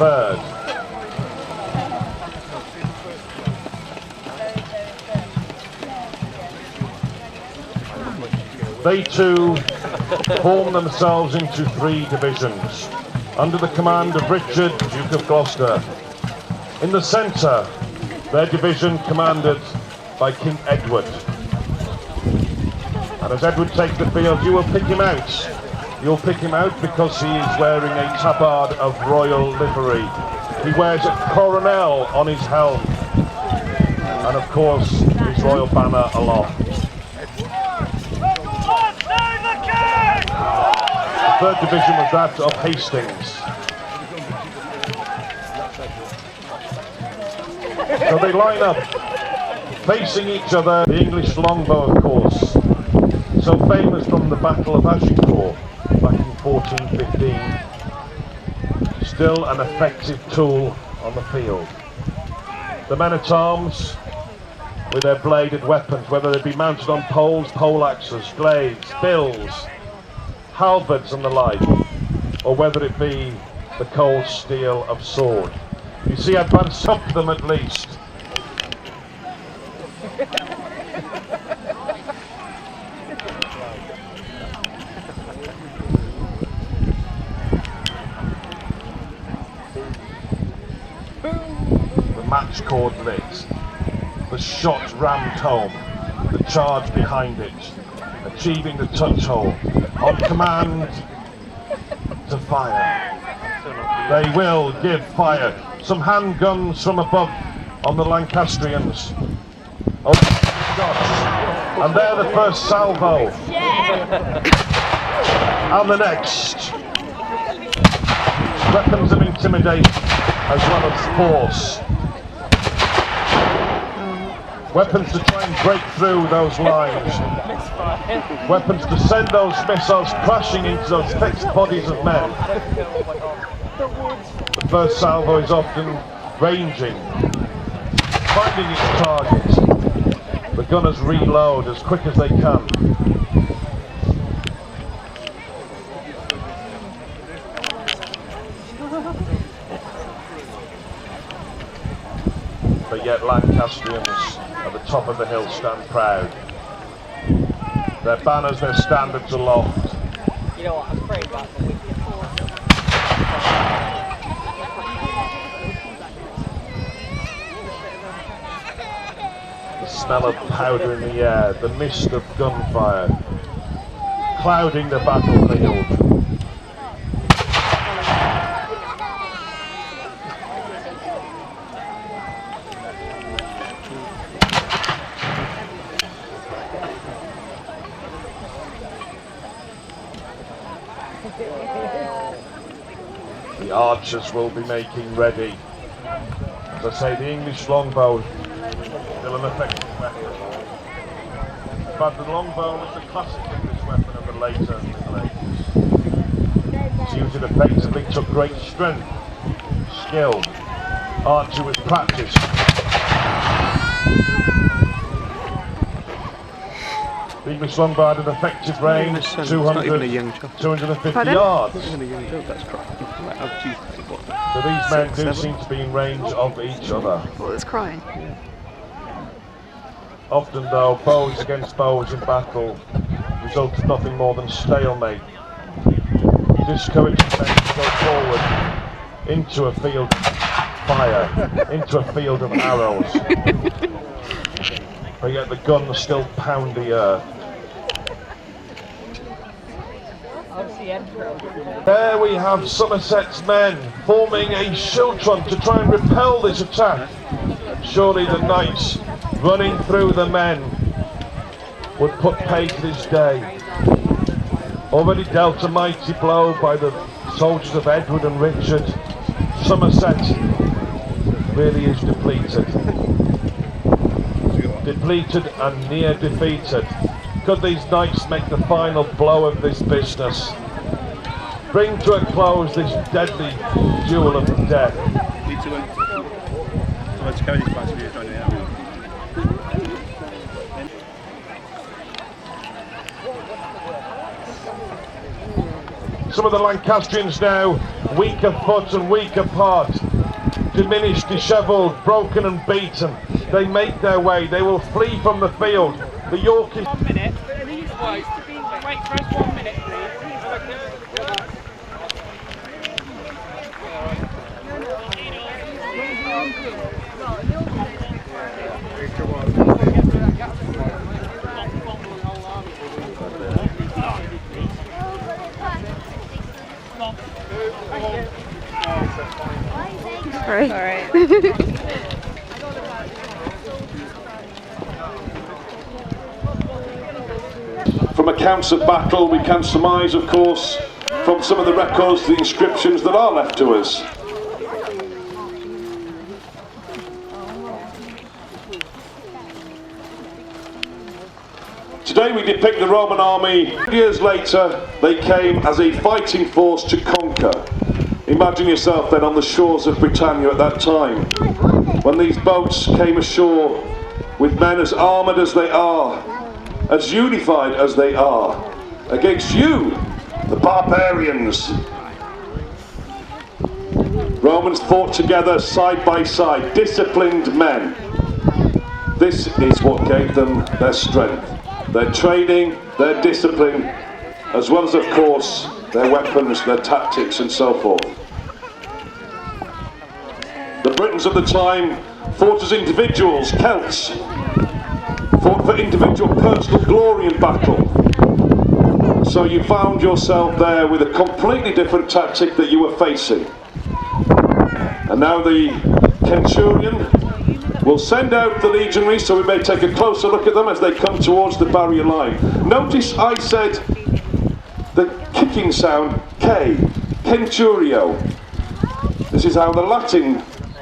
third. They too form themselves into 3 divisions, under the command of Richard, Duke of Gloucester. In the centre, their division commanded by King Edward. And as Edward takes the field, you will pick him out. You'll pick him out because he is wearing a tabard of royal livery. He wears a coronal on his helm, and of course his royal banner aloft. The 3rd division was that of Hastings. So they line up, facing each other. The English longbow, of course, so famous from the Battle of Agincourt back in 1415, still an effective tool on the field. The men-at-arms, with their bladed weapons, whether they be mounted on poles, pole-axes, glaives, bills, halberds and the like, or whether it be the cold steel of sword. You see, advance up them at least. The match cord lit, the shot rammed home, the charge behind it, achieving the touch hole, on command to fire. They will give fire. Some handguns from above on the Lancastrians. Oh, shots. And they're the first salvo. And the next. Weapons of intimidation as well as force. Weapons to try and break through those lines. Weapons to send those missiles crashing into those fixed bodies of men. The first salvo is often ranging, finding its target. The gunners reload as quick as they can. But yet Lancastrians at the top of the hill stand proud. Their banners, their standards aloft. You know what, I'm afraid about the week before. The smell of powder in the air, the mist of gunfire, clouding the battlefield. The archers will be making ready. As I say, the English longbow, still an effective weapon. But the longbow was the classic English weapon of the later Middle Ages. To use it effectively took great strength, skill, archery with practice. The English longbow had an effective range, 250 yards. So these men do seem to be in range of each other. What was crying? Often though, bows against bows in battle result in nothing more than stalemate. Discouraging men to go forward into a field of fire, into a field of arrows. But yet the guns still pound the earth. There we have Somerset's men forming a schiltron to try and repel this attack. Surely the knights running through the men would put pay to this day. Already dealt a mighty blow by the soldiers of Edward and Richard. Somerset really is depleted. Depleted and near defeated. Could these knights make the final blow of this business? Bring to a close this deadly duel of death. Some of the Lancastrians now, weak of foot and weak of heart, diminished, dishevelled, broken and beaten. They make their way, they will flee from the field. The Yorkies... 1 minute. Wait for us 1 minute, please. All right. From accounts of battle, we can surmise, of course, from some of the records, the inscriptions that are left to us. Today we depict the Roman army. Years later, they came as a fighting force to conquer. Imagine yourself then on the shores of Britannia at that time, when these boats came ashore with men as armoured as they are, as unified as they are, against you, the barbarians. Romans fought together side by side, disciplined men. This is what gave them their strength, their training, their discipline, as well as, of course, their weapons, their tactics and so forth. The Britons of the time fought as individuals, Celts, fought for individual personal glory in battle. So you found yourself there with a completely different tactic that you were facing. And now the centurion will send out the legionaries, so we may take a closer look at them as they come towards the barrier line. Notice I said the kicking sound, K, centurio. This is how the Latin